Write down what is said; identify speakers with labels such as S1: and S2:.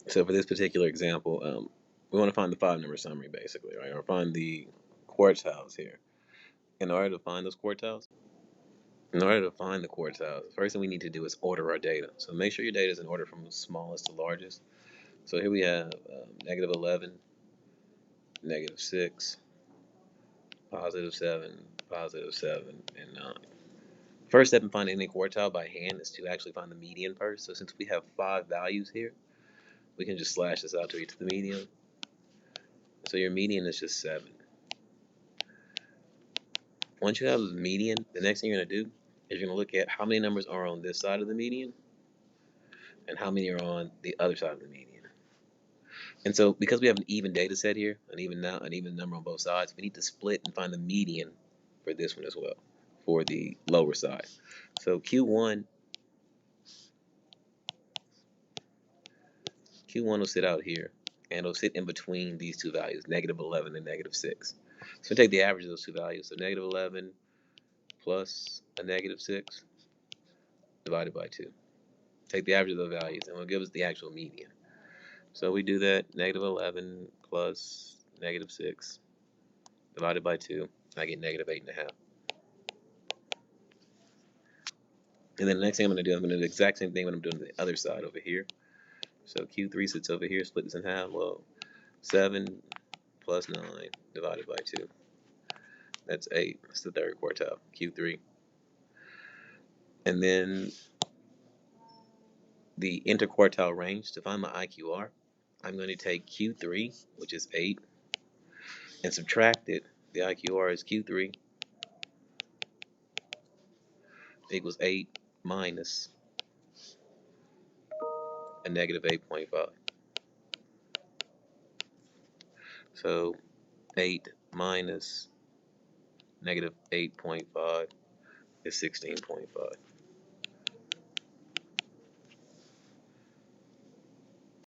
S1: So for this particular example, we want to find the 5-number summary, basically, right? Or find the quartiles here. In order to find those quartiles, the first thing we need to do is order our data. So make sure your data is in order from smallest to largest. So here we have -11, -6, +7, +7, and 9. First step in finding any quartile by hand is to actually find the median first. So since we have 5 values here, we can just slash this out to get to the median. So your median is just 7. Once you have the median, the next thing you're going to do is you're going to look at how many numbers are on this side of the median and how many are on the other side of the median. And so because we have an even data set here, an even number on both sides, we need to split and find the median for this one as well, for the lower side. So Q1 will sit out here, and it'll sit in between these two values, -11 and -6. So we take the average of those two values, so -11 plus a -6 divided by 2. Take the average of those values, and it'll give us the actual median. So we do that, -11 plus -6 divided by 2, I get -8.5. And then the next thing I'm going to do, I'm going to do the exact same thing when I'm doing the other side over here. So Q3 sits over here, split this in half. Well, 7 plus 9 divided by 2. That's 8. That's the third quartile, Q3. And then the interquartile range, to find my IQR, I'm going to take Q3, which is 8, and subtract it. The IQR is Q3 equals 8 minus a -8.5. So 8 minus -8.5 is 16.5.